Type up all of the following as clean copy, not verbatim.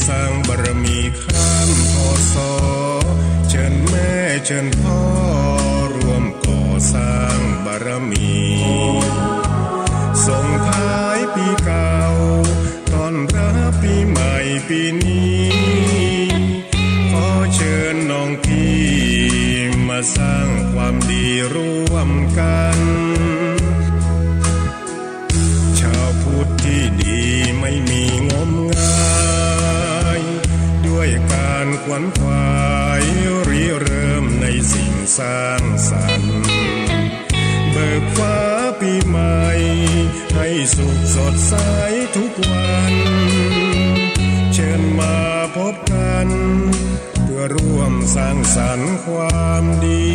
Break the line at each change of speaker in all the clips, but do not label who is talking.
สร้างบารมีข้ามพศเชิญแม่เชิญพ่อร่วมก่อสร้างบารมีส่งท้ายปีเก่าต้อนรับปีใหม่ปีนี้ขอเชิญน้องพี่มาสร้างความดีร่วมกันชาวพุทธที่ดีไม่มีงมงายด้วยการขวนขวายริเริ่มในสิ่งสร้างสรรค์เบิกฟ้าปีใหม่ให้สุขสดใสทุกวันเชิญมาพบกันเพื่อร่วมสร้างสรรค์ความดี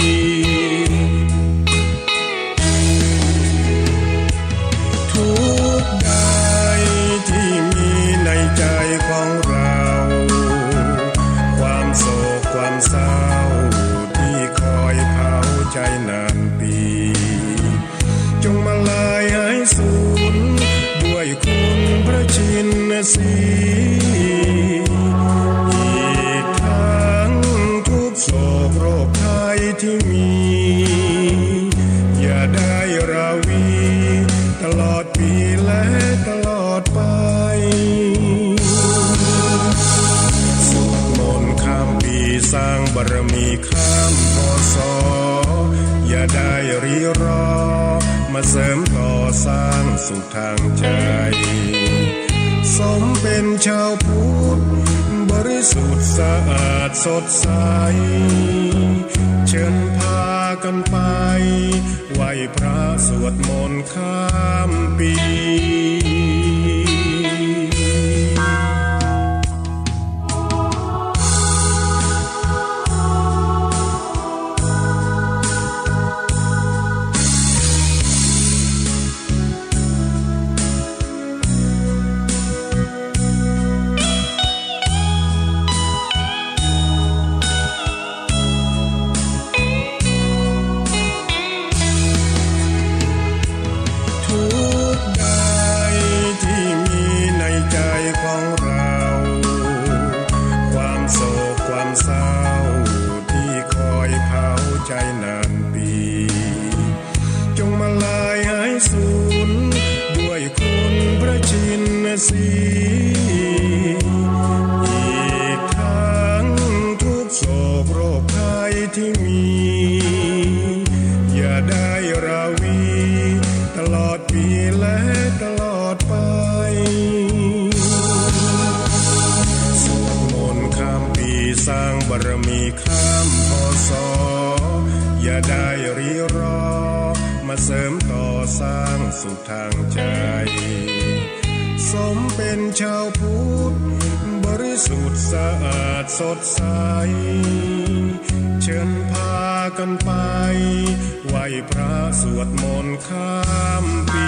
ทุกใดที่มีในใจของเราความโศกความเศร้าที่คอยเผาใจนานปีจงมาลายหายสูญด้วยคุณพระชินสีอีกทั้งทุกโศกโรคภัยที่มีอย่าได้ราวีตลอดปีและตลอดไปสวดมนต์ข้ามปีสร้างบารมีข้ามพศอย่าได้รีรอมาเสริมต่อสร้างสุขทางใจสมเป็นชาวพุทธบริสุทธิ์สะอาดสดใสเชิญพากันไปไหว้พระสวดมนต์ข้ามปีใจนานปีจงมาลายหายสูญด้วยคุณพระชินสีอีกทั้งทุกโศกโรคภัยที่มีอย่าได้ราวีตลอดปีและตลอดไปสวดมนต์ข้ามปีสร้างบารมีข้ามพศอย่าได้รีรอมาเสริมต่อสร้างสุขทางใจสมเป็นชาวพุทธบริสุทธิ์สะอาดสดใสเชิญพากันไปไหว้พระสวดมนต์ข้ามปี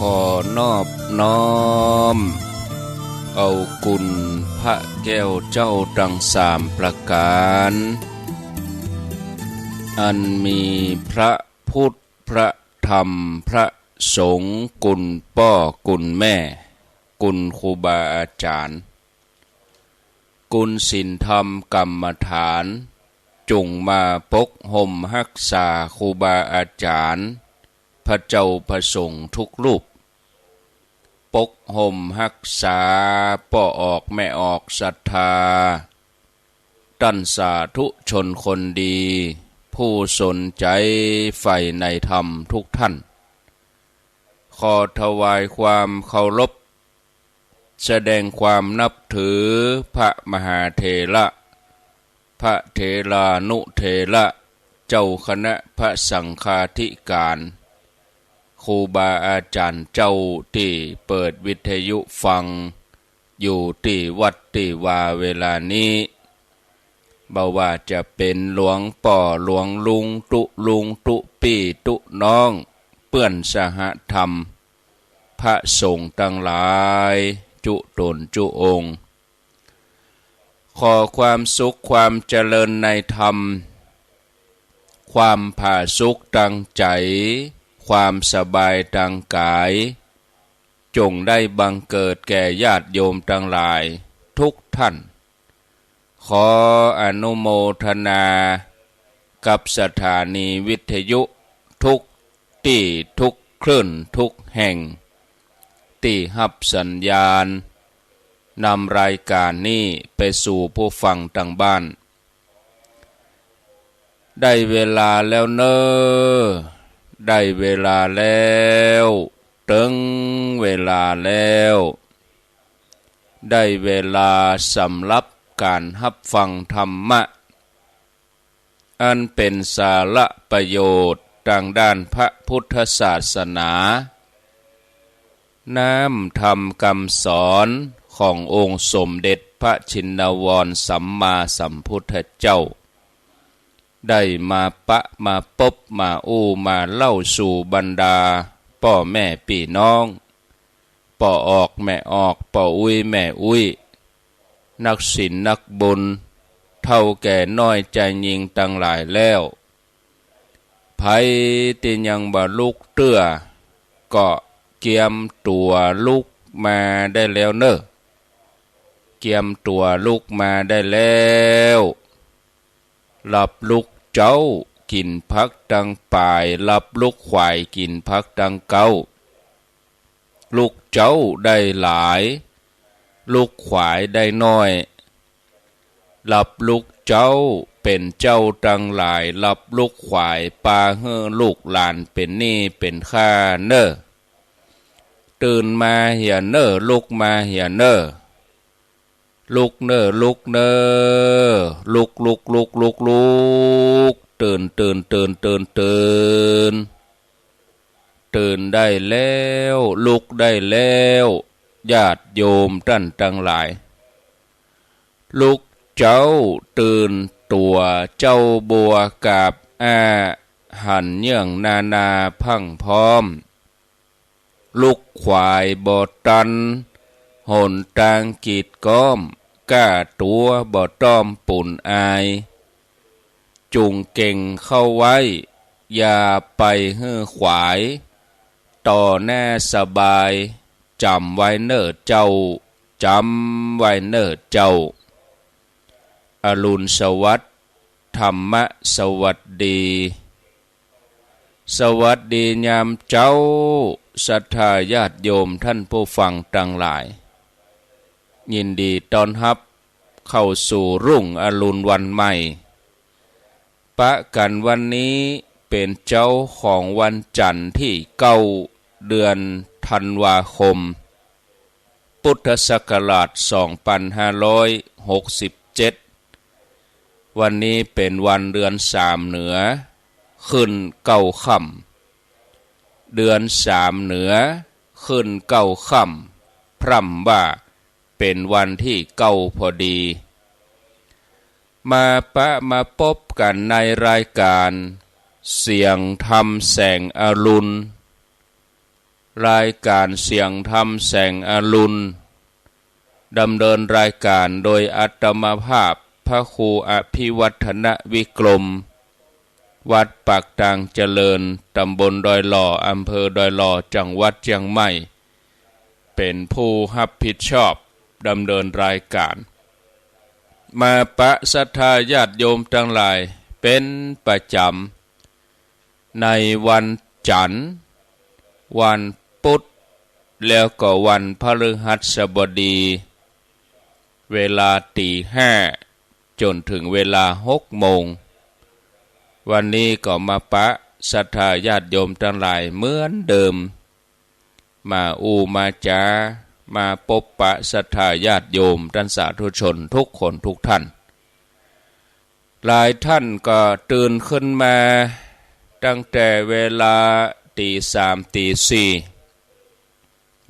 ขอนอบน้อมเอากุณพระแก้วเจ้าดังสามประการอันมีพระพุทธพระธ ธรรมพระสงฆ์กุลพ่อกุลแม่กุลครูบาอาจารย์กุลศีลธรรมกรรมฐานจงมาปกห่มรักษาครูบาอาจารย์พระเจ้าพระสงฆ์ทุกรูปปกห่มรักษาป่อออกแม่ออกศรัทธาตั้นสาธุชนคนดีผู้สนใจใฝ่ในธรรมทุกท่านขอถวายความเคารพแสดงความนับถือพระมหาเถระพระเถรานุเถระเจ้าคณะพระสังฆาธิการครูบาอาจารย์เจ้าที่เปิดวิทยุฟังอยู่ที่วัดที่ว่าเวลานี้บ่ว่าจะเป็นหลวงป่อหลวงลุงตุปี้ตุน้องเปื้อนสหธรรมพระสงฆ์ทั้งหลายจุตนจุองค์ขอความสุขความเจริญในธรรมความผาสุกดังใจความสบายดังกายจงได้บังเกิดแก่ญาติโยมทั้งหลายทุกท่านขออนุโมทนากับสถานีวิทยุทุกที่ทุกคลื่นทุกแห่งที่รับสัญญาณนำรายการนี้ไปสู่ผู้ฟังทางบ้านได้เวลาแล้วเนอได้เวลาแล้วถึงเวลาแล้วได้เวลาสำหรับการรับฟังธรรมะอันเป็นสาระประโยชน์ทางด้านพระพุทธศาสนาน้ำธรรมคำสอนขององค์สมเด็จพระชินวรสัมมาสัมพุทธเจ้าได้มาปะมาพบมามาเล่าสู่บรรดาพ่อแม่พี่น้องป่อออกแม่ออกป่อแม่นักศีลนักบุญเท่าแก่น้อยใจยิงตั้งหลายแล้วไผที่ยังบ่ลุกเตื้อก็เกียมตัวลุกมาได้แล้วเนอะเกียมตัวลุกมาได้แล้วหลับลุกเจ้ากินพักดังป่ายหลับลุกควายกินพักดังเก้าลูกเจ้าได้หลายลูกขวายได้น้อยหลับลูกเจ้าเป็นเจ้าตังหลายหลับลูกขวายปาเฮือลูกหลานเป็นหนี้เป็นค่าเนอตื่นมาเหียเนอลุกมาเหียเนอลุกเนอลุกเนอลุกตื่นตื่นได้แล้วลุกได้แล้วญาติโยมท่านทั้งหลายลุกเจ้าตื่นตัวเจ้าบัวกับหันเยื่องนาพังพร้อมลุกควายบ่ตันหนทางกีดก้อมก้าตัวบ่ต้อมปุ่นอายจุงเก่งเข้าไว้อย่าไปเฮือขวายต่อแน่สบายจำไว้เนิ่อเจ้าจำไว้เนิ่อเจ้าอรุณสวัสดิ์ธรรมะสวัสดีสวัสดียามเจ้าศรัทธาญาติโยมท่านผู้ฟังทั้งหลายยินดีต้อนรับเข้าสู่รุ่งอรุณวันใหม่ปะกันวันนี้เป็นเจ้าของวันจันทร์ที่9 เดือนธันวาคมพุทธศักราช2567วันนี้เป็นวันเดือน3เหนือขึ้น9ค่ำเดือน3เหนือขึ้น9ค่ำพร่ำว่าเป็นวันที่9พอดีมาพบกันในรายการเสียงธรรมแสงอรุณรายการเสียงธรรมแสงอรุณดำเนินรายการโดยอาตมาภาพพระครูอภิวัฒนวิกรม วัดปากตางเจริญตำบลดอยหล่ออำเภอดอยหล่อจังหวัดเชียงใหม่เป็นผู้รับผิดชอบดำเนินรายการมาปะศรัทธาญาติโยมทั้งหลายเป็นประจำในวันจันทร์วันพุธแล้วก็วันพฤหัสบดีเวลา5:00จนถึงเวลา6:00วันนี้ก็มาปะศรัทธาญาติโยมทั้งหลายเหมือนเดิมมามาจามาพบปะศรัทธาญาติโยมท่านสาธุชนทุกคนทุกท่านหลายท่านก็ตื่นขึ้นมาตั้งแต่เวลา3:00 4:00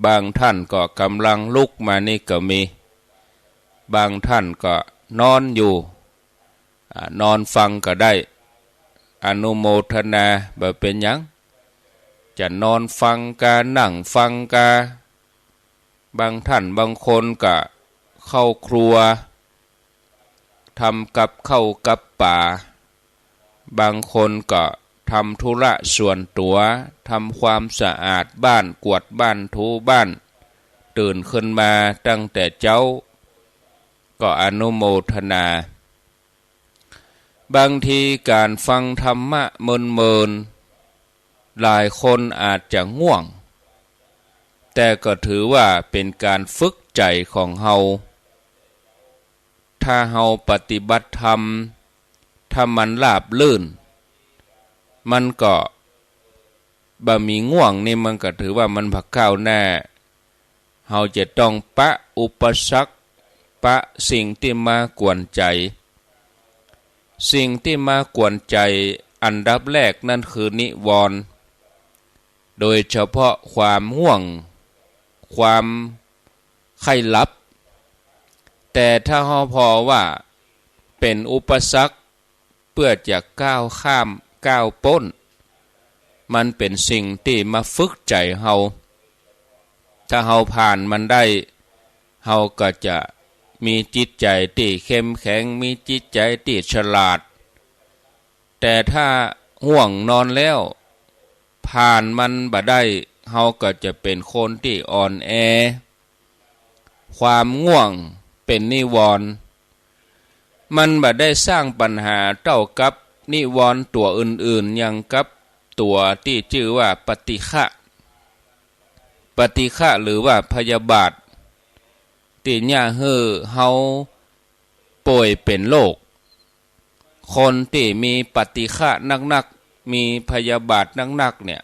บางท่านก็กำลังลุกมานี่ก็มีบางท่านก็นอนอยู่นอนฟังก็ได้อนุโมทนาบ่เป็นหยังจะนอนฟังกานั่งฟังกาบางท่านบางคนก็เข้าครัวทำกับข้าวกับป่าบางคนก็ทำธุระส่วนตัวทำความสะอาดบ้านกวาดบ้านถูบ้านตื่นขึ้นมาตั้งแต่เช้าก็อนุโมทนาบางทีการฟังธรรมะเมินหลายคนอาจจะง่วงแต่ก็ถือว่าเป็นการฝึกใจของเฮาถ้าเฮาปฏิบัติธรรมถ้ามันราบลื่นมันก็บ่มีง่วงนี่มันก็ถือว่ามันผักข้าวแน่เฮาจะต้องปะอุปสรรคปะสิ่งที่มากวนใจสิ่งที่มากวนใจอันดับแรกนั่นคือนิวรณ์โดยเฉพาะความง่วงความไข้หลับแต่ถ้าเฮาพอว่าเป็นอุปสรรคเพื่อจะก้าวข้ามก้าวพ้นมันเป็นสิ่งที่มาฝึกใจเฮาถ้าเฮาผ่านมันได้เฮาก็จะมีจิตใจที่เข้มแข็งมีจิตใจที่ฉลาดแต่ถ้าห่วงนอนแล้วผ่านมันบ่ได้เฮาก็จะเป็นคนที่อ่อนแอความง่วงเป็นนิวรณ์มันบ่ได้สร้างปัญหาเท่ากับนิวรณ์ตัวอื่นๆอย่างกับตัวที่ชื่อว่าปฏิฆะหรือว่าพยาบาทที่ย่าเฮาป่วยเป็นโรคคนที่มีปฏิฆะนักๆมีพยาบาทนักๆเนี่ย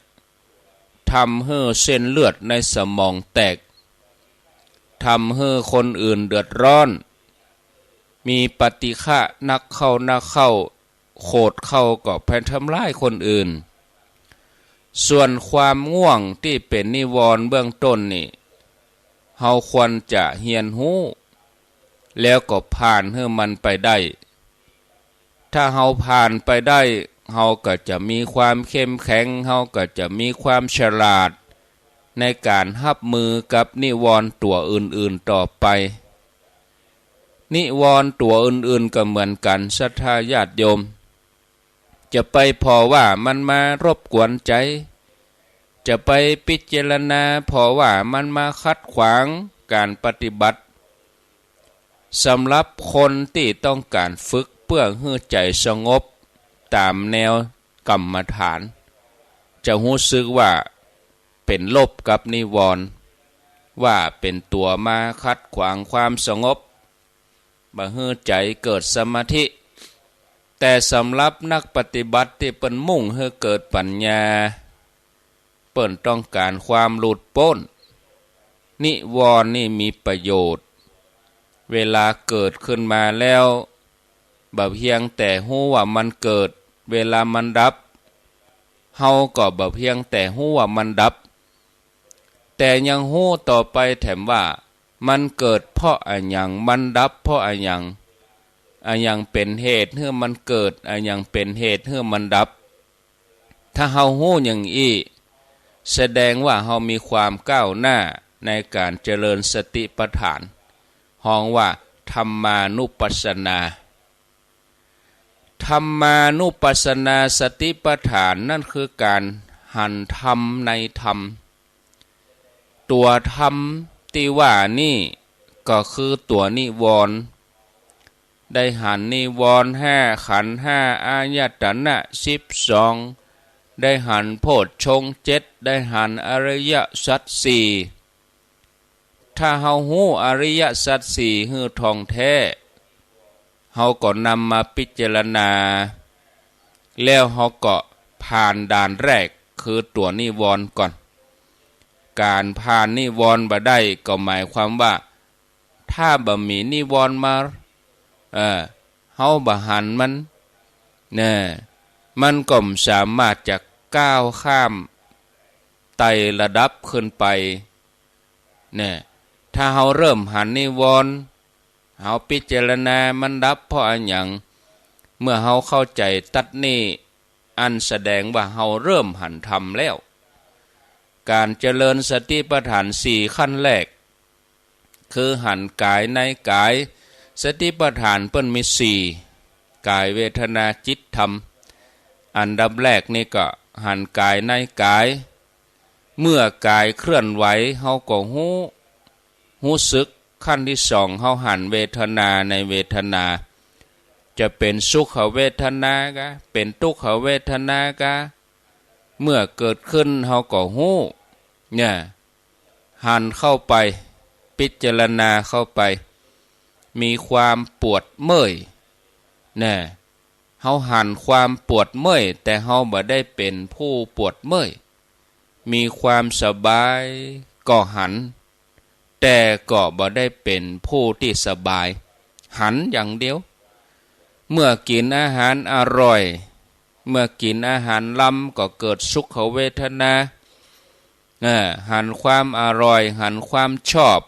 ทำให้เส้นเลือดในสมองแตกทำให้คนอื่นเดือดร้อนมีปฏิฆะนักเข้าโคตรเข้าก็ไปทำร้ายคนอื่นส่วนความง่วงที่เป็นนิวรณ์เบื้องต้นนี่เฮาควรจะเรียนรู้แล้วก็ผ่านให้มันไปได้ถ้าเฮาผ่านไปได้เฮาก็จะมีความเข้มแข็งเฮาก็จะมีความฉลาดในการรับมือกับนิวรณ์ตัวอื่นๆต่อไปนิวรณ์ตัวอื่นๆก็เหมือนกันศรัทธาญาติโยมจะไปพอว่ามันมารบกวนใจจะไปพิจารณาพอว่ามันมาขัดขวางการปฏิบัติสำหรับคนที่ต้องการฝึกเพื่อให้ใจสงบตามแนวกรรมฐานจะรู้สึกว่าเป็นลบกับนิวรณ์ว่าเป็นตัวมาขัดขวางความสงบบ่ให้ใจเกิดสมาธิแต่สำหรับนักปฏิบัติที่เปิ้นมุ่งให้เกิดปัญญาเปิ้นต้องการความหลุดพ้นนิวรณ์นี่มีประโยชน์เวลาเกิดขึ้นมาแล้วบ่เพียงแต่รู้ว่ามันเกิดเวลามันดับเฮาก็บ่เพียงแต่รู้ว่ามันดับแต่ยังรู้ต่อไปแถมว่ามันเกิดเพราะอะหยังมันดับเพราะอะหยังเป็นเหตุให้มันเกิดอะหยังเป็นเหตุให้มันดับถ้าเฮารู้อย่างอี้แสดงว่าเฮามีความก้าวหน้าในการเจริญสติปัฏฐานฮ้องว่าธรรมานุปัสสนา ธรรมานุปัสสนาสติปัฏฐานนั่นคือการหันธรรมในธรรมตัวธรรมที่ว่านี่ก็คือตัวนิวรณ์ได้หันนิวรณ์5ขันธ์5อายตนะ12ได้หันโพชฌงค์7ได้หันอริยสัจ4ถ้าเฮาฮู้อริยสัจ4ฮือทองแท้เฮาก็นำมาพิจารณาแล้วเฮาก็ผ่านด่านแรกคือตัวนิวรณ์ก่อนการผ่านนิวรณ์บ่ได้ก็หมายความว่าถ้าบ่มีนิวรณ์มาเฮาบ่หันมันมันก็สามารถจะก้าวข้ามไต่ระดับขึ้นไปถ้าเฮาเริ่มหันนิวรณ์เฮาพิจารณามันดับเพราะอันหยังเมื่อเฮาเข้าใจตัดนี้อันแสดงว่าเฮาเริ่มหันธรรมแล้วการเจริญสติปัฏฐาน4ขั้นแรกคือหันกายในกายสติปัฏฐานเปิ้นมี4กายเวทนาจิตธรรมอันดับแรกนี่ก็หันกายในกายเมื่อกายเคลื่อนไหวเฮาก็รู้สึกขั้นที่2เฮาหันเวทนาในเวทนาจะเป็นสุขเวทนากะเป็นทุกขเวทนากะเมื่อเกิดขึ้นเฮาก็ฮู้หันเข้าไปพิจารณาเข้าไปมีความปวดเมื่อยเฮาหันความปวดเมื่อยแต่เฮาบ่ได้เป็นผู้ปวดเมื่อยมีความสบายก็หันแต่ก็บ่ได้เป็นผู้ที่สบายหันอย่างเดียวเมื่อกินอาหารอร่อยเมื่อกินอาหารล้ำก็เกิดสุขเวทนาหันความอร่อยหันความชอบ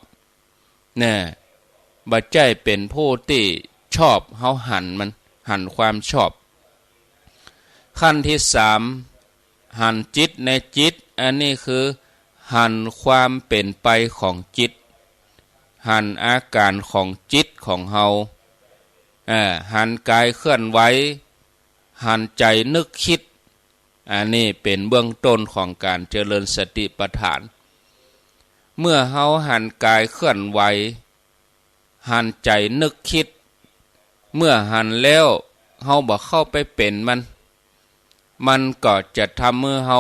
บ่ใจเป็นผู้ที่ชอบเฮาหันความชอบขั้นที่3หันจิตในจิตอันนี้คือหันความเป็นไปของจิตหันอาการของจิตของเฮาหันกายเคลื่อนไหวหันใจนึกคิดอันนี้เป็นเบื้องต้นของการเจริญสติปัฏฐานเมื่อเฮาหันกายเคลื่อนไหวหันใจนึกคิดเมื่อหันแล้วเฮาบ่เข้าไปเป็นมันก็จะทำเมื่อเฮา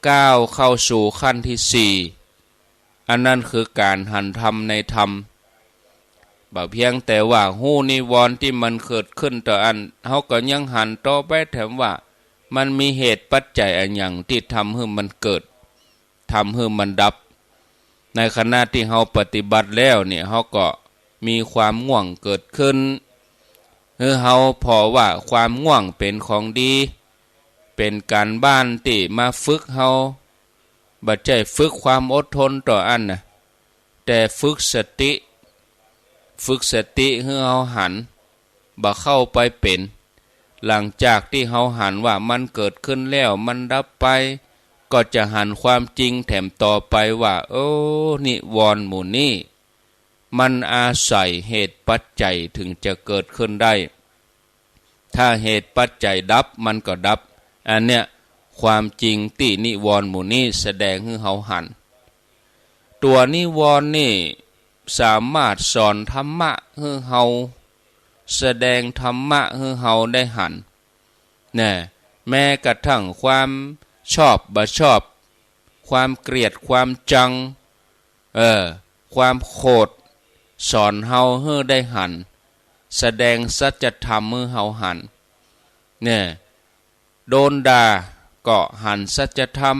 ก้าวเข้าสู่ขั้นที่4อันนั้นคือการหันธรรมในธรรมบ่เพียงแต่ว่าฮู้นิวรณ์ที่มันเกิดขึ้นต่ออันเฮาก็ยังหันต่อไปแถมว่ามันมีเหตุปัจจัยอันหยังที่ทำให้มันเกิดทำให้มันดับในขณะที่เฮาปฏิบัติแล้วเนี่ยเฮาก็มีความง่วงเกิดขึ้นเฮาพอว่าความง่วงเป็นของดีเป็นการบ้านที่มาฝึกเฮาบ่ใช่ฝึกความอดทนต่ออันแต่ฝึกสติให้เฮาหันบ่เข้าไปเป็นหลังจากที่เฮาหันว่ามันเกิดขึ้นแล้วมันดับไปก็จะหันความจริงแถมต่อไปว่าโอ้นิวรณ์หมู่นี้มันอาศัยเหตุปัจจัยถึงจะเกิดขึ้นได้ถ้าเหตุปัจจัยดับมันก็ดับอันเนี้ยความจริงที่นิวรณ์หมู่นี้แสดงให้เฮาหันตัวนิวรณ์นี่สามารถสอนธรรมะให้เฮาแสดงธรรมะให้เฮาได้หันแม้กระทั่งความชอบบ่ชอบความเกลียดความจังความโกรธสอนเฮาให้ได้หันแสดงสัจธรรมให้เฮาหันโดนด่าก็หันสัจธรรม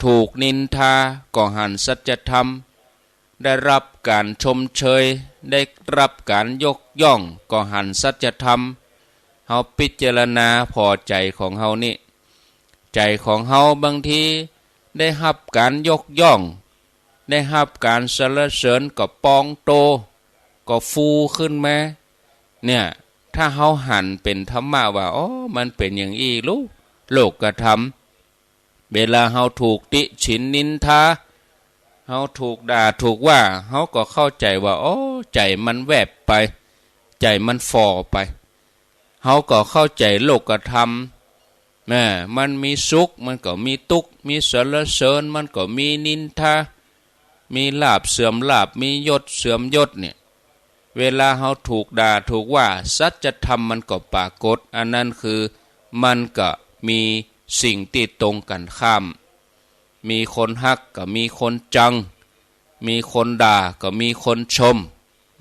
ถูกนินทาก็หันสัจธรรมได้รับการชมเชยได้รับการยกย่องก็หันสัจธรรมเฮาพิจารณาพอใจของเฮานี่ใจของเฮาบางทีได้รับการยกย่องได้รับการสรรเสริญก็ปองโตก็ฟูขึ้นมาถ้าเฮาหันเป็นธรรมะว่าอ๋อมันเป็นอย่างอีลูกโลกกระทำเวลาเฮาถูกติฉินนินทาเฮาถูกด่าถูกว่าเฮาก็เข้าใจว่าอ๋อใจมันแวบไปใจมันฝ่อไป เฮาก็เข้าใจโลกธรรมมันมีสุขมันก็มีทุกข์มีสรรเสริญมันก็มีนินทามีลาภเสื่อมลาภมียศเสื่อมยศเนี่ยเวลาเฮาถูกด่าถูกว่าสัจธรรมมันก็ปรากฏอันนั้นคือมันก็มีสิ่งที่ตรงกันข้ามมีคนฮักก็มีคนจังมีคนด่าก็มีคนชม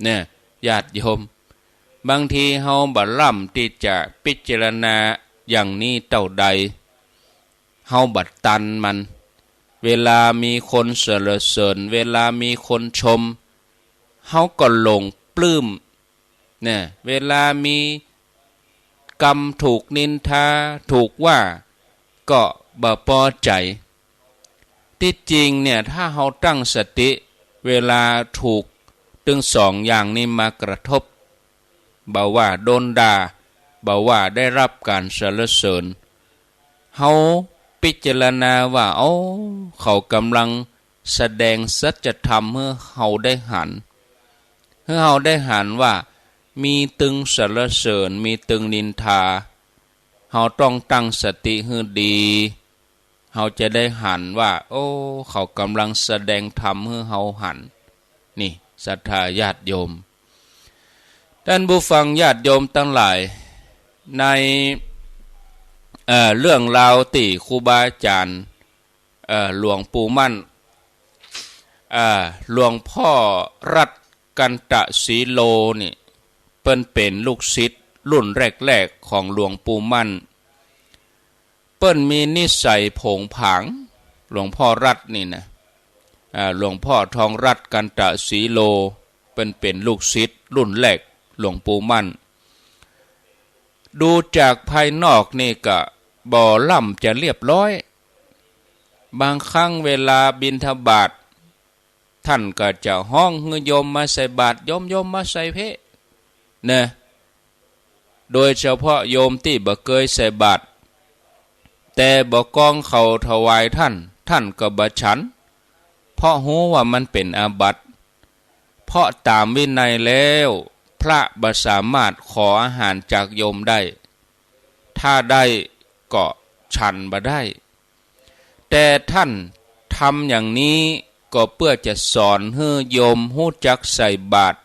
เนี่ยญาติโยมบางทีเฮาบ่ล่ำที่จะพิจารณาอย่างนี้เท่าใดเฮาบัดตันมันเวลามีคนสรรเสริญเวลามีคนชมเฮาก็หลงปลื้มเนี่ยเวลามีกรรมถูกนินทาถูกว่าก็บ่พอใจที่จริงเนี่ยถ้าเฮาตั้งสติเวลาถูกถึงสองอย่างนี้มากระทบบ่ว่าโดนด่าบ่ว่าได้รับการสรรเสริญเฮาพิจารณาว่าเขากำลังแสดงสัจธรรมให้เฮาได้หันว่ามีตึงสรรเสริญมีตึงนินทาเฮาต้องตั้งสติให้ดีเฮาจะได้หันว่าเขากำลังแสดงธรรมให้เฮาหันนี่ศรัทธาญาติโยมท่านผู้ฟังญาติโยมทั้งหลายในเรื่องราวที่ครูบาอาจารย์หลวงปู่มั่นหลวงพ่อรัตกันตสีโลนี่เป็นลูกศิษย์รุ่นแรกๆของหลวงปู่มั่นมีนิสัยโผงผางหลวงพ่อรัตนี่นะหลวงพ่อทองรัตกันตสีโลเป็นลูกศิษย์รุ่นแรกหลวงปู่มั่นดูจากภายนอกนี่ก็บ่ล่ำจะเรียบร้อยบางครั้งเวลาบิณฑบาตท่านก็จะห้องให้โยมมาใส่บาตรโยมมาใส่เพะนะโดยเฉพาะโยมที่บ่เคยใส่บาตรแต่บ่กองเขาถวายท่านก็บ่ฉันเพราะรู้ว่ามันเป็นอาบัติเพราะตามวินัยแล้วพระบ่สามารถขออาหารจากโยมได้ถ้าได้ก็ฉันบ่ได้แต่ท่านทำอย่างนี้ก็เพื่อจะสอนให้โยมรู้จักใส่บาตร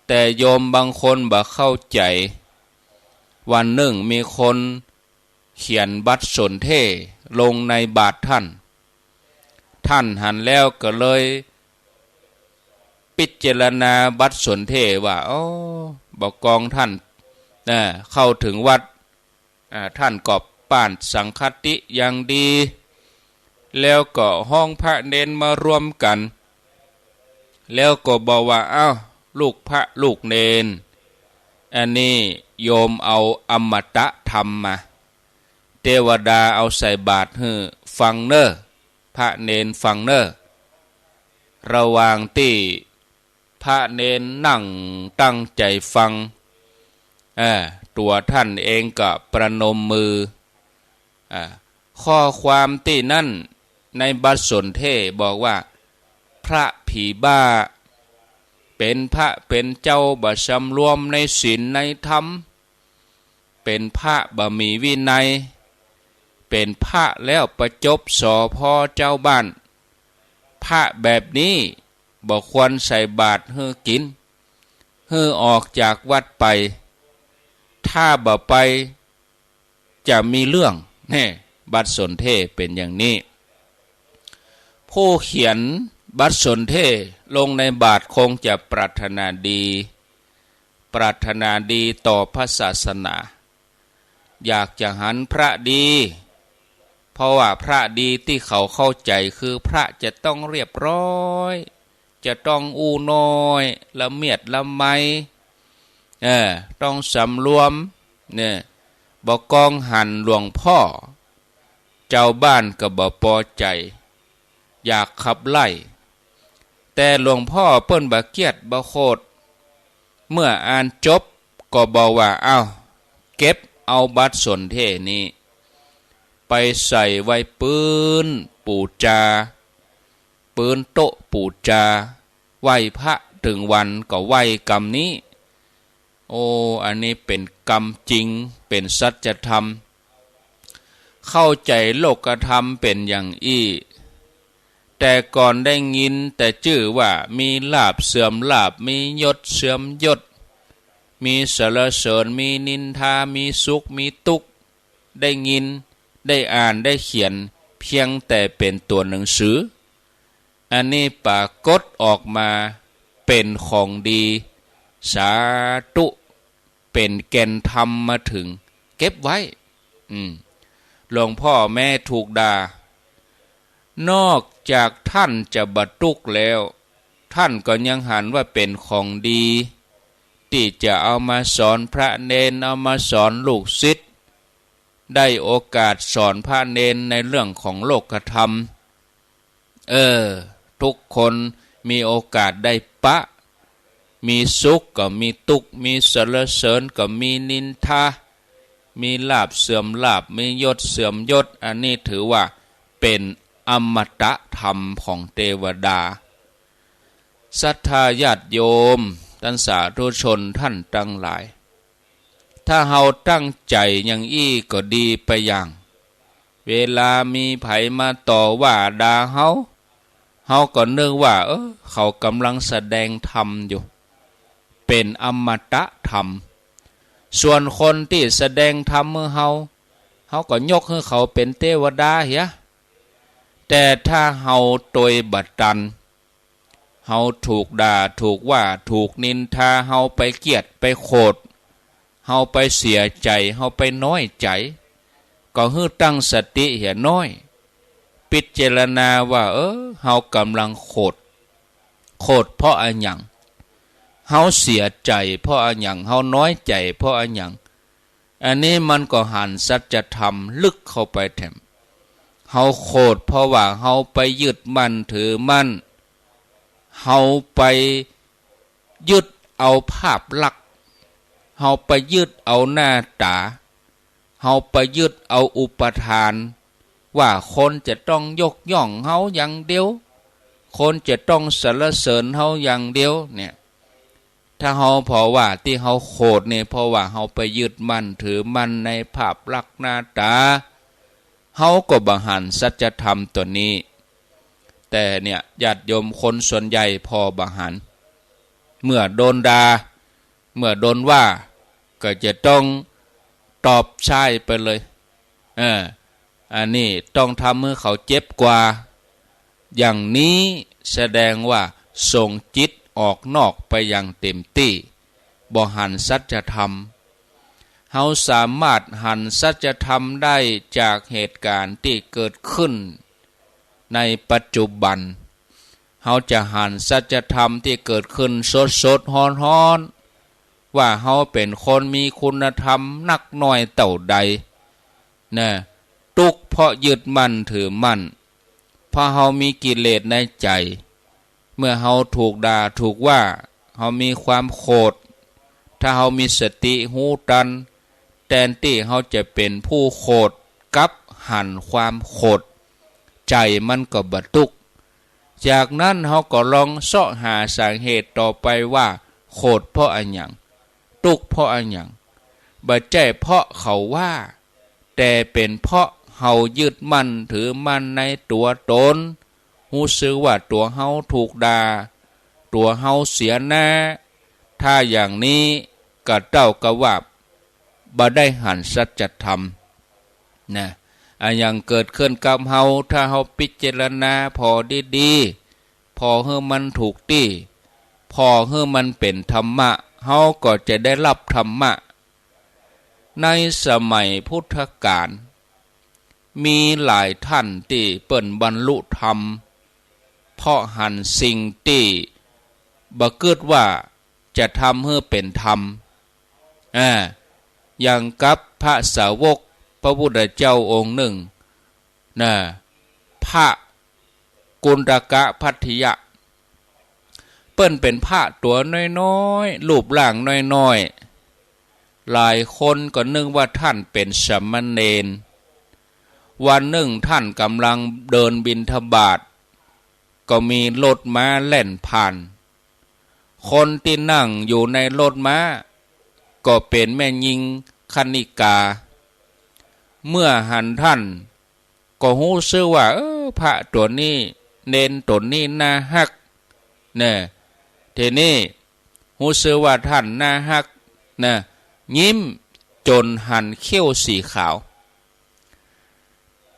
แต่โยมบางคนบ่เข้าใจวันหนึ่งมีคนเขียนบัตรสนเทลงในบาตรท่านหันแล้วก็เลยพิจารณาบัตรสนเทว่าบอกกองท่านเข้าถึงวัดท่านก็ป่านสังฆติอย่างดีแล้วก็ห้องพระเนนมารวมกันแล้วก็บอกว่าลูกพระลูกเนนอันนี้โยมเอาอมตะธรรมมาเทวดาเอาใส่บาตรให้ฟังเนอพระเนนฟังเนอระหว่างที่พระเนนนั่งตั้งใจฟังตัวท่านเองก็ประนมมือข้อความที่นั่นในบัตรสนเทบอกว่าพระผีบ้าเป็นพระเป็นเจ้าบ่สำรวมในศีลในธรรมเป็นพระบ่มีวินัยเป็นพระแล้วประจบสอพอเจ้าบ้านพระแบบนี้บ่ควรใส่บาตรให้กินให้ออกจากวัดไปถ้าบ่ไปจะมีเรื่องบัตรสนเทเป็นอย่างนี้ผู้เขียนบัตรสนเทลงในบาตรคงจะปรารถนาดีต่อพระศาสนาอยากจะหันพระดีเพราะว่าพระดีที่เขาเข้าใจคือพระจะต้องเรียบร้อยจะต้องอู้น้อยละเมียดละไมต้องสำรวมบอกกองหันหลวงพ่อเจ้าบ้านก็บ่พอใจอยากขับไล่แต่หลวงพ่อเปิ้นบ่เกียดบ่โคตรเมื่ออ่านจบก็บอกว่าเก็บเอาบัตรสนเทนี้ไปใส่ไว้ปืนปูจาปืนโต๊ะปูจาไหว้พระถึงวันก็ไหว้กรรมนี้ โอ้อันนี้เป็นกรรมจริงเป็นสัจธรรมเข้าใจโลกธรรมเป็นอย่างอี้แต่ก่อนได้ยินแต่ชื่อว่ามีลาภเสื่อมลาภมียศเสื่อมยศมีสรรเสริญมีนินทามีสุขมีทุกข์ได้ยินได้อ่านได้เขียนเพียงแต่เป็นตัวหนังสืออันนี้ปรากฏออกมาเป็นของดีสาธุเป็นแก่นธรรมมาถึงเก็บไว้หลวงพ่อแม่ถูกด่านอกจากท่านจะบรรทุกแล้วท่านก็ยังหันว่าเป็นของดีที่จะเอามาสอนพระเนนเอามาสอนลูกศิษย์ได้โอกาสสอนพระเนนในเรื่องของโลกธรรมทุกคนมีโอกาสได้ปะมีสุขก็มีทุกข์มีสรรเสริญก็มีนินทามีลาภเสื่อมลาภมียศเสื่อมยศอันนี้ถือว่าเป็นอมตะธรรมของเทวดาศรัทธาญาติโยมท่านสาธุชนท่านทั้งหลายถ้าเฮาตั้งใจอย่างอี้ก็ดีไปอย่างเวลามีไผมาต่อว่าด่าเฮาก็นึกว่าเขากำลังแสดงธรรมอยู่เป็นอมตะธรรมส่วนคนที่แสดงธรรมเมื่อเฮาก็ยกให้เขาเป็นเทวดาเหี้ยแต่ถ้าเฮาโดยบัดตันเฮาถูกด่าถูกว่าถูกนินทาเฮาไปเกลียดไปโกรธเฮาไปเสียใจเฮาไปน้อยใจก็ฮื้อตั้งสติเหี่ยน้อยพิจารณาว่าเฮากำลังโกรธเพราะอะไรหยังเฮาเสียใจเพราะอะไรหยังเฮาน้อยใจเพราะอะไรหยังอันนี้มันก็หันสัจธรรมลึกเข้าไปแถมเฮาโกรธเพราะว่าเฮาไปยึดมั่นถือมั่นเฮาไปยึดเอาภาพลักษณ์เฮาไปยึดเอาหน้าตาเฮาไปยึดเอาอุปทานว่าคนจะต้องยกย่องเฮาอย่างเดียวคนจะต้องสรรเสริญเฮาอย่างเดียวเนี่ยถ้าเฮาเพราะว่าที่เฮาโกรธเนี่ยเพราะว่าเฮาไปยึดมั่นถือมั่นในภาพลักษณ์หน้าตาเฮาก็บ่หันสัจธรรมตัวนี้แต่เนี่ยญาติโยมคนส่วนใหญ่พอบ่หันเมื่อโดนด่าเมื่อโดนว่าก็จะต้องตอบใช่ไปเลยอันนี้ต้องทำให้เขาเจ็บกว่าอย่างนี้แสดงว่าส่งจิตออกนอกไปอย่างเต็มที่บ่หันสัจธรรมเฮาสามารถหันสัจธรรมได้จากเหตุการณ์ที่เกิดขึ้นในปัจจุบันเฮาจะหันสัจธรรมที่เกิดขึ้นสดๆฮ้อนๆว่าเฮาเป็นคนมีคุณธรรมนักน้อยเต่าใดนะทุกข์เพราะยึดมั่นถือมั่นเพราะเฮามีกิเลสในใจเมื่อเฮาถูกด่าถูกว่าเฮามีความโกรธถ้าเฮามีสติหูตันแทนที่เฮาจะเป็นผู้โกรธกับหันความโกรธใจมันก็บรรทุกจากนั้นเฮาก็ลองเสาะหาสาเหตุต่อไปว่าโกรธเพราะอะไรหยังทุกข์เพราะอะไรหยังบ่ใช่เพราะเขาว่าแต่เป็นเพราะเฮายึดมั่นถือมั่นในตัวตนรู้สึกว่าตัวเฮาถูกด่าตัวเฮาเสียหน้าถ้าอย่างนี้ก็เจ้าก็ว่าบ่ได้หันสัจธรรมนะอย่างเกิดขึ้นกับเฮาถ้าเฮาพิจารณาพอดีๆพอให้มันถูกที่พอให้มันเป็นธรรมะเฮาก็จะได้รับธรรมะในสมัยพุทธกาลมีหลายท่านที่เปิ้นบรรลุธรรมเพราะหันสิ่งที่บ่เกิดว่าจะทำให้เป็นธรรมอย่างกับพระสาวกพระพุทธเจ้าองค์หนึ่งพระกุณฑกะภัททิยะเปิ้นเป็นพระตัวน้อยๆรูปร่างน้อยๆหลายคนก็นึกว่าท่านเป็นสามเณรวันหนึ่งท่านกำลังเดินบิณฑบาตก็มีรถม้าแล่นผ่านคนที่นั่งอยู่ในรถม้า ก็เป็นแม่หญิงคณิกาเมื่อหันท่านก็ฮู้ซื่อว่าพระตัวนี้เน้นตนนี้น่าฮักเนี่ยทีนี้ฮู้ซื่อว่าท่านน่าฮักนะยิ้มจนหันเขี้ยวสีขาว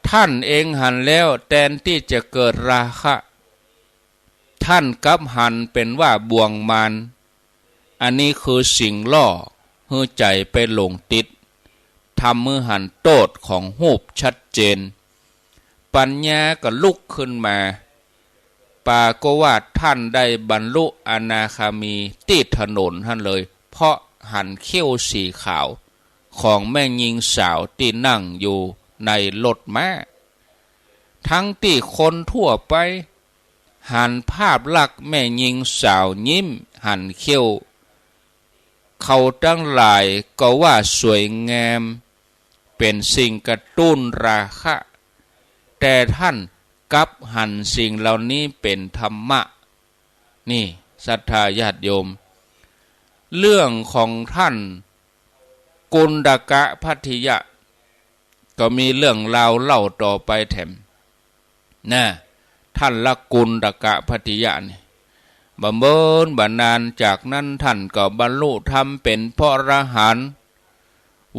ท่านเองหันแล้วแทนที่จะเกิดราคะท่านกลับหันเป็นว่าบ่วงมารอันนี้คือสิ่งล่อให้ใจไปหลงติดทำมือหันโตดของหูบชัดเจนปัญญาก็ลุกขึ้นมาปาก็ว่าท่านได้บรรลุอนาคามีที่ถนนท่านเลยเพราะหันเขี้ยวสีขาวของแม่หญิงสาวที่นั่งอยู่ในรถม้าทั้งที่คนทั่วไปหันภาพลักษณ์แม่หญิงสาวยิ้มหันเขี้ยวเขาทั้งหลายก็ว่าสวยงามเป็นสิ่งกระตุ้นราคะแต่ท่านกลับหันสิ่งเหล่านี้เป็นธรรมะนี่ศรัทธาญาติโยมเรื่องของท่านกุณฑกะภัททิยะก็มีเรื่องราวเล่าต่อไปแถมนะท่านละกุณฑกะภัททิยะนี่บำเพ็ญบานานจากนั้นท่านก็บรรลุธรรมเป็นพระอรหันต์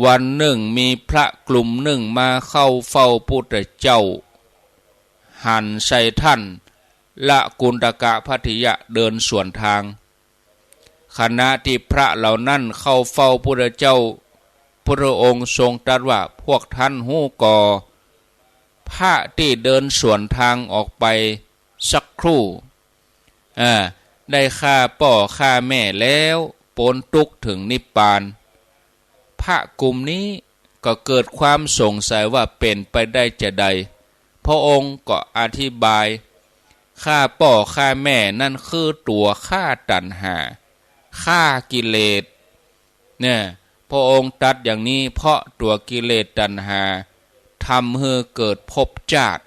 วันหนึ่งมีพระกลุ่มหนึ่งมาเข้าเฝ้าพุทธเจ้าหันใส่ท่านละกุณฑกะภัททิยะเดินสวนทางขณะที่พระเหล่านั้นเข้าเฝ้าพุทธเจ้าพระองค์ทรงตรัสว่าพวกท่านฮู้ก่อพระที่เดินสวนทางออกไปสักครู่ได้ฆ่าพ่อฆ่าแม่แล้วปนทุกข์ถึงนิพพานพระกลุ่มนี้ก็เกิดความสงสัยว่าเป็นไปได้จะใดพระองค์ก็อธิบายฆ่าพ่อฆ่าแม่นั่นคือตัวฆ่าตัณหาฆ่ากิเลสเนี่ยพระองค์ตรัสอย่างนี้เพราะตัวกิเลสตัณหาทำให้เกิดภพชาติ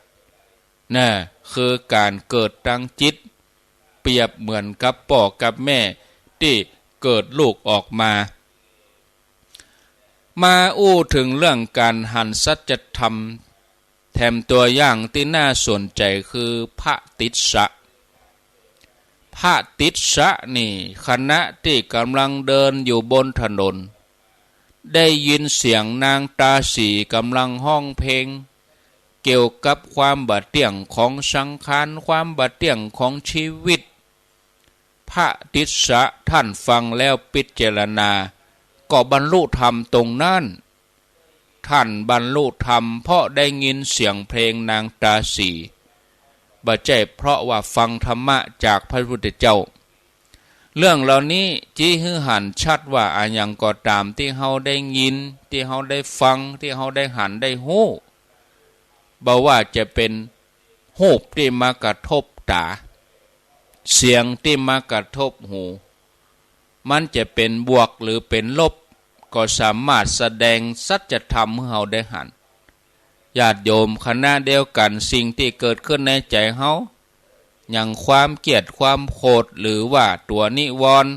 นะคือการเกิดตั้งจิตเปรียบเหมือนกับพ่อกับแม่ที่เกิดลูกออกมาอู้ถึงเรื่องการหันสัจธรรมแถมตัวอย่างที่น่าสนใจคือพระติสสะพระติสสะนี่ขณะที่กำลังเดินอยู่บนถนนได้ยินเสียงนางตาสีกำลังห้องเพลงเกี่ยวกับความบาดเตี่ยงของสังขารความบาดเตี่ยงของชีวิตพระติสสะท่านฟังแล้วพิจารณาก็บรรลุธรรมตรงนั้นท่านบรรลุธรรมเพราะได้ยินเสียงเพลงนางตาสีบ่ใช่เพราะว่าฟังธรรมะจากพระพุทธเจ้าเรื่องเหล่านี้จี้ให้หันชัดว่าอันยังก็ตามที่เฮาได้ยินที่เฮาได้ฟังที่เฮาได้หันได้ฮู้บ่ว่าจะเป็นรูปที่มากระทบตาเสียงที่มากระทบหูมันจะเป็นบวกหรือเป็นลบก็สามารถแสดงสัจธรรมให้เฮาได้หันญาติโยมคณะเดียวกันสิ่งที่เกิดขึ้นในใจเฮาอย่างความเกลียดความโกรธหรือว่าตัวนิวรณ์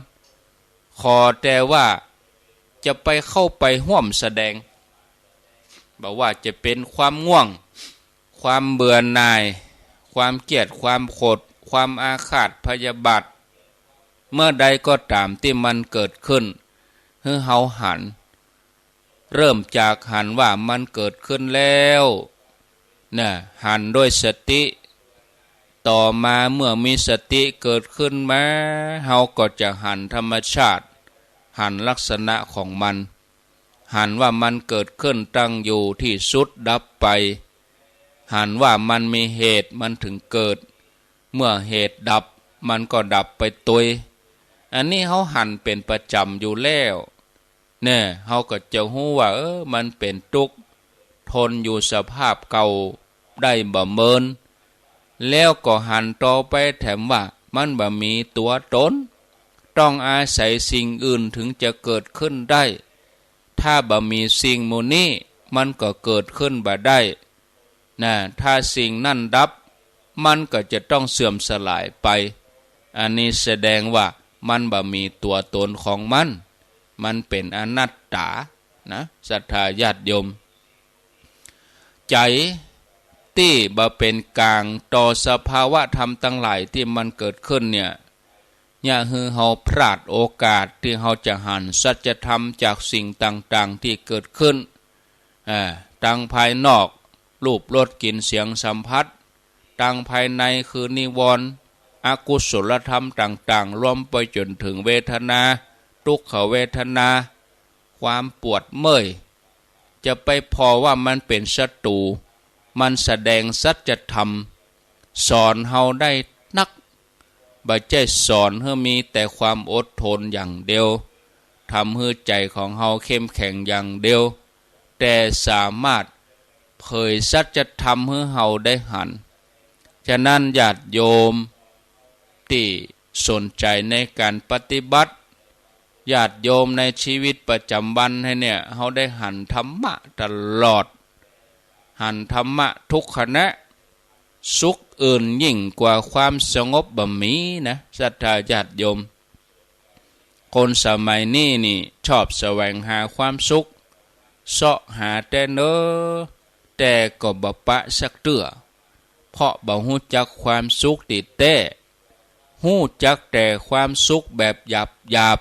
ขอแต่ว่าจะไปเข้าไปห่วมแสดงบอกว่าจะเป็นความง่วงความเบื่อหน่ายความเกลียดความโกรธความอาฆาตพยาบาทเมื่อใดก็ตามที่มันเกิดขึ้นให้เฮาหันเริ่มจากหันว่ามันเกิดขึ้นแล้วเนี่ยหันด้วยสติต่อมาเมื่อมีสติเกิดขึ้นมาเฮาก็จะหันธรรมชาติหันลักษณะของมันหันว่ามันเกิดขึ้นตั้งอยู่ที่สุดดับไปหันว่ามันมีเหตุมันถึงเกิดเมื่อเหตุดับมันก็ดับไปตุยอันนี้เฮาหันเป็นประจำอยู่แล้วเนี่ยเฮาก็จะฮู้ว่ามันเป็นทุกข์ทนอยู่สภาพเก่าได้บ่เมินแล้วก็หันต่อไปแถมว่ามันบ่มีตัวตนต้องอาศัยสิ่งอื่นถึงจะเกิดขึ้นได้ถ้าบ่มีสิ่งหมู่นี้มันก็เกิดขึ้นบ่ได้นะถ้าสิ่งนั้นดับมันก็จะต้องเสื่อมสลายไปอันนี้แสดงว่ามันบ่มีตัวตนของมัน มันเป็นอนัตตานะศรัทธาญาติโยมใจที่บ่เป็นกลางต่อสภาวะธรรมทั้งหลายที่มันเกิดขึ้นเนี่ยอย่าให้เฮาพลาดโอกาสที่เฮาจะหันสัจธรรมจากสิ่งต่างๆที่เกิดขึ้นตั้งภายนอกรูปรสกลิ่นเสียงสัมผัสตั้งภายในคือนิวรณ์อกุศลธรรมต่างๆรวมไปจนถึงเวทนาทุกขเวทนาความปวดเมื่อยจะไปพอว่ามันเป็นศัตรูมันแสดงสัจธรรมสอนเฮาได้นักบ่ใช่สอนให้มีแต่ความอดทนอย่างเดียวทำให้ใจของเฮาเข้มแข็งอย่างเดียวแต่สามารถเผยสัจธรรมให้เฮาได้หันฉะนั้นญาติโยมที่สนใจในการปฏิบัติญาติโยมในชีวิตประจำวันให้เนี่ยเฮาได้หันธรรมะตลอดหันธรรมะทุกขณะสุขอื่นยิ่งกว่าความสงบบ่มีนะศรัทธาญาติโยมคนสมัยนี้นี่ชอบแสวงหาความสุขเสาะหาแต่เน้อแต่ก็บ่ปะสักเตื้อเพราะบ่ฮู้จักความสุขที่แท้ฮู้จักแต่ความสุขแบบหยาบ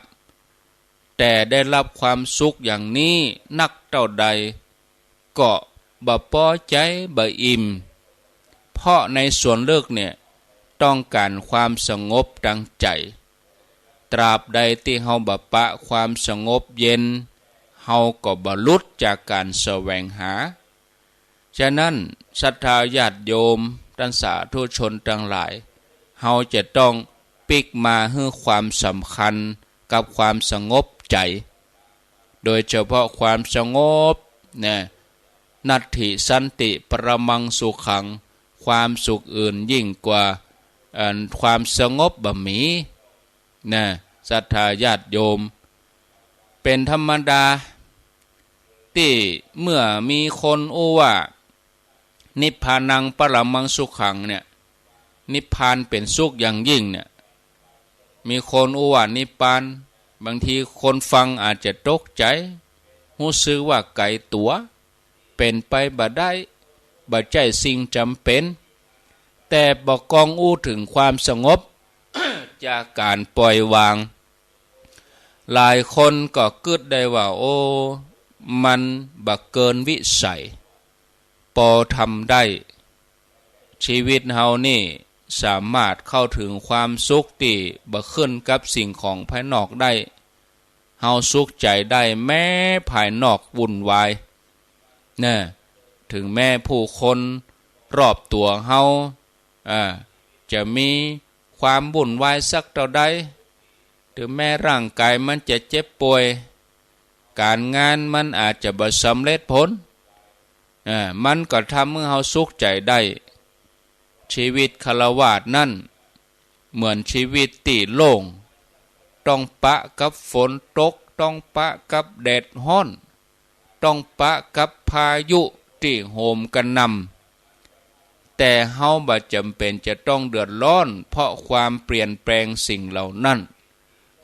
แต่ได้รับความสุขอย่างนี้นักเท่าใดก็บ่พอใจบ่อิ่มเพราะในส่วนเลิกเนี่ยต้องการความสงบดังใจตราบใดที่เฮาบ่ปะความสงบเย็นเฮาก็บ่หลุดจากการแสวงหาฉะนั้นศรัทธาญาติโยมท่านสาธุชนทั้งหลายเฮาจะต้องปิกมาให้ความสำคัญกับความสงบใจโดยเฉพาะความสงบเนี่ยนัตถิสันติปรมังสุขังความสุขอื่นยิ่งกว่าความสงบบ่มีนะศรัทธาญาติโยมเป็นธรรมดาที่เมื่อมีคนอู้ว่านิพพานังปรมังสุขังเนี่ยนิพพานเป็นสุขอย่างยิ่งเนี่ยมีคนอู้ว่านิพพานบางทีคนฟังอาจจะตกใจรู้สึกว่าไกลตัวเป็นไปบ่ได้บ่ใช่สิ่งจำเป็นแต่บ่กองอู้ถึงความสงบ จากการปล่อยวางหลายคนก็กึดได้ว่าโอ้มันบ่เกินวิสัยพอทำได้ชีวิตเฮานี่สามารถเข้าถึงความสุขที่บ่ขึ้นกับสิ่งของภายนอกได้เฮาสุขใจได้แม้ภายนอกวุ่นวายนะถึงแม่ผู้คนรอบตัวเฮาจะมีความวุ่นวายสักเท่าใดถึงแม้ร่างกายมันจะเจ็บป่วยการงานมันอาจจะบ่สำเร็จผลมันก็ทำให้เฮาสุขใจได้ชีวิตฆราวาสนั่นเหมือนชีวิตที่โล่งต้องปะกับฝนตกต้องปะกับแดดร้อนต้องปะกับพายุที่โหมกระหน่ำแต่เฮาบ่จำเป็นจะต้องเดือดร้อนเพราะความเปลี่ยนแปลงสิ่งเหล่านั้น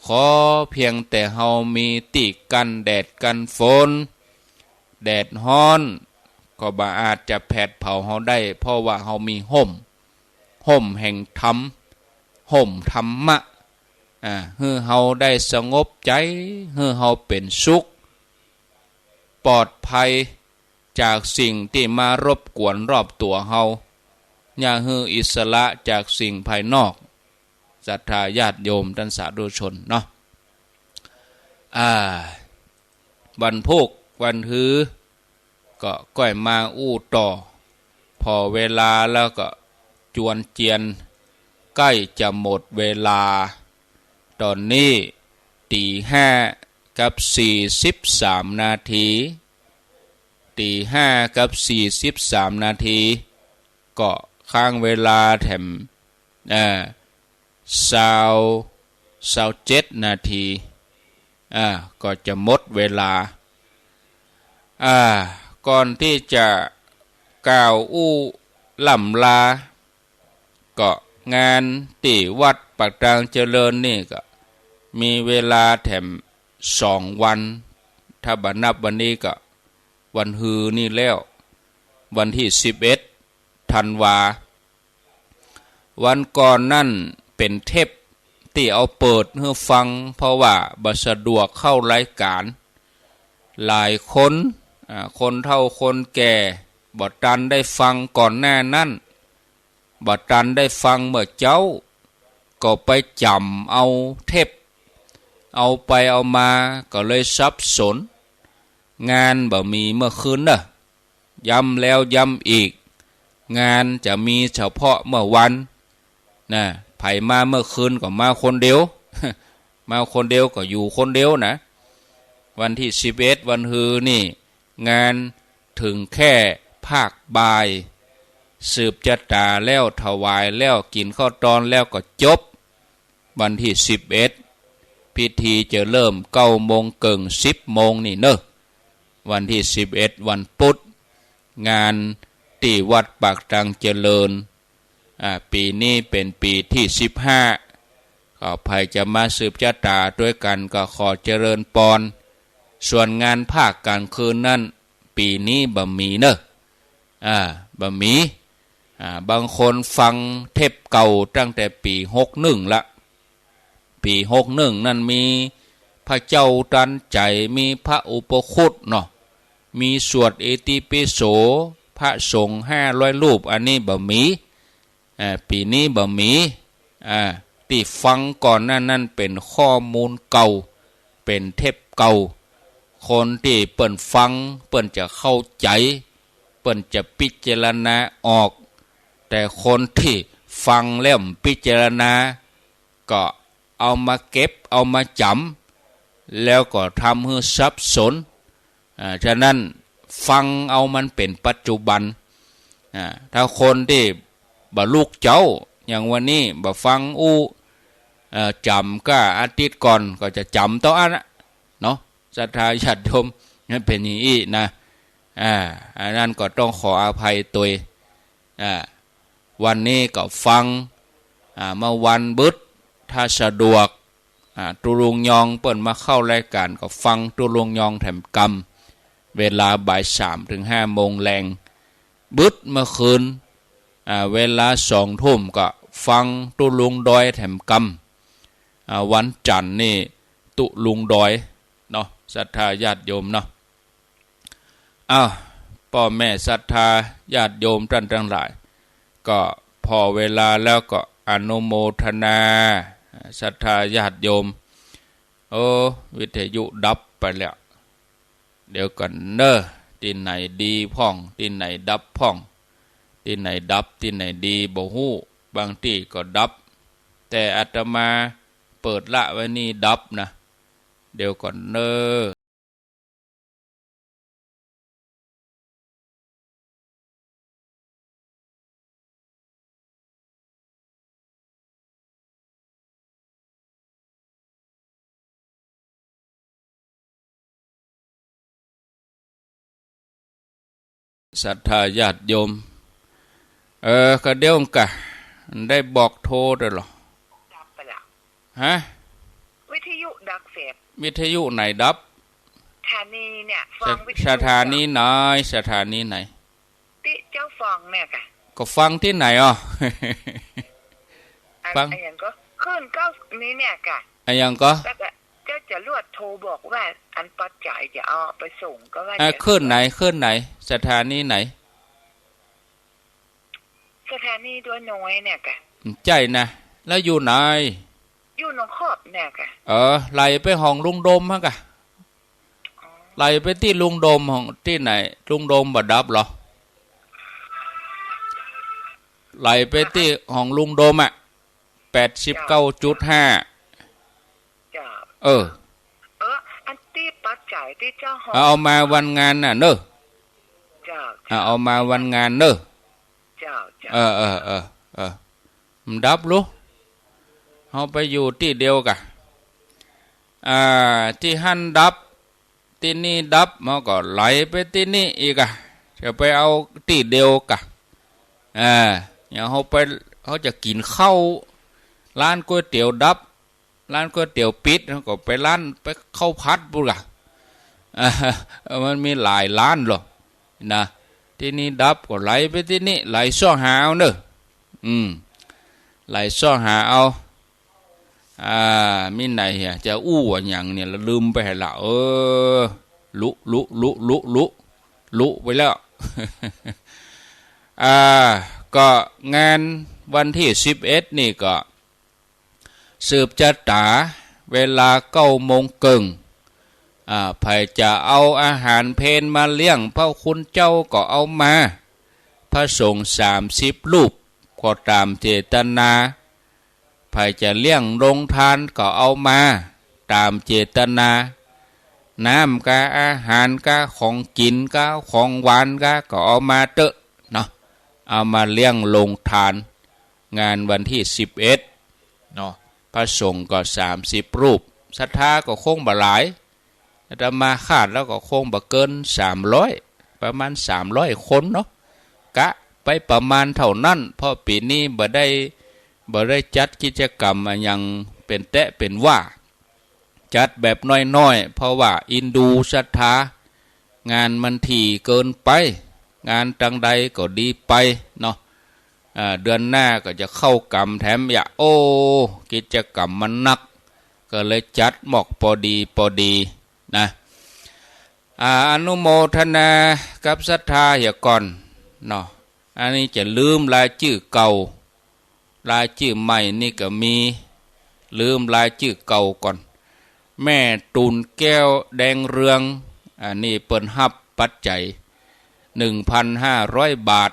ขอเพียงแต่เฮามีที่กันแดดกันฝนแดดร้อนก็บ่อาจจะแผดเผาเฮาได้เพราะว่าเฮามีห่มแห่งธรรมห่มธรรมะให้เฮาได้สงบใจให้เฮาเป็นสุขปลอดภัยจากสิ่งที่มารบกวนรอบตัวเฮาอย่าให้อิสระจากสิ่งภายนอกศรัทธาญาติโยมท่านสาธุชนเนาะวันพุธวันฮือก็ก้อยมาอู้ต่อพอเวลาแล้วก็จวนเจียนใกล้จะหมดเวลาตอนนี้ตี 5 กับ 43 นาทีตี 5 กับ 43 นาทีก็ค้างเวลาแถม27 นาทีก็จะหมดเวลาก่อนที่จะกล่าวอู้ล่ำลาก็งานที่วัดปากทางเจริญนี่ก็มีเวลาแถม 2 วันถ้าบัดนับวันนี้ก็วันฮือนี่แล้ววันที่11 ธันวาวันก่อนนั่นเป็นเทปที่เอาเปิดให้ฟังเพราะว่าบ่สะดวกเข้ารายการหลายคนคนเฒ่าคนแก่บ่ทันได้ฟังก่อนหน้านั้นบ่ทันได้ฟังเมื่อเจ้าก็ไปจำเอาเทปเอาไปเอามาก็เลยสับสนงานบ่มีเมื่อคืนน่ะย้ำแล้วย้ำอีกงานจะมีเฉพาะเมื่อวันนะไผมาเมื่อคืนก็มาคนเดียว มาคนเดียวก็อยู่คนเดียวนะวันที่11วันฮือนี่งานถึงแค่ภาคบ่ายสืบชะตาแล้วถวายแล้วกินข้าวตอนแล้วก็จบวันที่11พิธีจะเริ่ม9 โมงเกิง10 โมงนี่เนอะวันที่11วันพุธงานที่วัดปากตังเจริญปีนี้เป็นปีที่15ก็ใครจะมาสืบชะตาด้วยกันก็ขอเจริญปอนส่วนงานภาคกลางคืนนั่นปีนี้บ่มีเนอะบ่มีบางคนฟังเทปเก่าตั้งแต่ปี61ละปี61นั่นมีพระเจ้าตันใจมีพระอุปคุตเนาะมีสวดอิติปิโสพระสงฆ์500 รูปอันนี้บ่มีปีนี้บ่มีที่ฟังก่อนนั่นเป็นข้อมูลเก่าเป็นเทปเก่าคนที่เปิ้นฟังเปิ้นจะเข้าใจเปิ้นจะพิจารณาออกแต่คนที่ฟังแล้วพิจารณาก็เอามาเก็บเอามาจำแล้วก็ทำให้สับสนฉะนั้นฟังเอามันเป็นปัจจุบันถ้าคนที่บ่ลูกเจ้าอย่างวันนี้บ่ฟังจำก็อาทิตย์ก่อนก็จะจำต่ออันเนาะศรัทธาญาติโยมนั่นเป็นอย่างนี้นะอันนั้นก็ต้องขออภัยตัววันนี้ก็ฟังเมื่อวันบึดถ้าสะดวกตุลุงยองเปิ่นมาเข้ารายการก็ฟังตุลุงยองแถมกรรมเวลาบ่าย3 ถึง 5 โมงแรงบึดเมื่อคืนเวลา2 ทุ่มก็ฟังตุลุงดอยแถมกรรมวันจันทร์นี่ตุลุงดอยเนาะศรัทธาญาติโยมเนาะพ่อแม่ศรัทธาญาติโยมท่านทั้งหลายก็พอเวลาแล้วก็อนุโมทนาศรัทธาญาติโยมวิทยุดับไปแล้วเดี๋ยวก่อนเนอะที่ไหนดีพ่องที่ไหนดับพ่องที่ไหนดับที่ไหนดีบ่ฮู้บางที่ก็ดับแต่อาตมาเปิดละไว้นี่ดับนะเดี๋ยวก่อนเนอะศรัทธาญาติโยมก็เดี๋ยวกะได้บอกโทรด้วยหรอดับไปแล้วฮะวิทยุดับเสพวิทยุไหนดับสถานีเนี่ยฟังวิทยุสถานีไหนสถานีไหนที่เจ้าฟังเนี่ยกะก็ฟังที่ไหนฟังอย่างก็ขึ้น9นี้เนี่ยกะอย่างก็เจ้าจะรวดโทรบอกว่าอันปัจจัยจะเอาไปส่งก็ว่าขึ้นไหนสถานีไหนสถานีตัวน้อยเนี่ยกะใจนะแล้วอยู่ไหนอยู่หนองขอบเนี่ยกะไหลไปห้องลุงโดมฮะกะไหลไปที่ลุงโดมห้องที่ไหนลุงโดมบ่ดับหรอไหลไปที่ห้องลุงโดม89.5อันที่ปัจจัยที่เจ้าห้องเอามาวันงานน่ะเนอะเอามาวันงานเนอะมันดับรู้เอาไปอยู่ที่เดียวกะที่หันดับที่นี่ดับมันก็ไหลไปที่นี่อีกจะไปเอาที่เดียวกะอย่างเขาไปเขาจะกินข้าวร้านก๋วยเตี๋ยวดับ ร้านก๋วยเตี๋ยวปิดก็ไปร้านไปเข้าพัดบุกะมันมีหลายร้านหรอกนะที่นี่ดับก็ไหลไปที่นี่ไหลซ่อหาเอาเนอะไหลซ่อหาเอามีไหนเหียจะอู้ว่าอย่างเนี่ยเราลืมไปละลุไปแล้วก็งานวันที่11นี่ก็สืบจัดตาเวลา9:30ไผจะเอาอาหารเพลมาเลี้ยงพระคุณเจ้าก็เอามาพระสงฆ์30 รูปก็ตามเจตนาไผจะเลี้ยงโรงทานก็เอามาตามเจตนาน้ำกาอาหารกาของกินกาของหวานกาก็เอามาเตอะเนาะเอามาเลี้ยงโรงทานงานวันที่11เนาะพระสงฆ์ก็30 รูปศรัทธาก็คงบ่หลายอาตมาคาดแล้วก็คงบ่เกิน300ประมาณ300 คนเนาะกะไปประมาณเท่านั้นเพราะปีนี้บ่ได้จัดกิจกรรมอย่างเป็นแตะเป็นว่าจัดแบบน้อยๆเพราะว่าอินดูศรัทธางานมันถี่เกินไปงานตังใดก็ดีไปเนาะเดือนหน้าก็จะเข้ากรรมแถมกิจกรรมมันหนักก็เลยจัดหมอกพอดีนะอนุโมทนากับศรัทธาอย่าก่อนเนาะอันนี้จะลืมรายชื่อเก่ารายชื่อใหม่นี่ก็มีลืมรายชื่อเก่าก่อนแม่ตูนแก้วแดงเรืองอันนี้เปิ้นฮับปัจจัย 1,500 บาท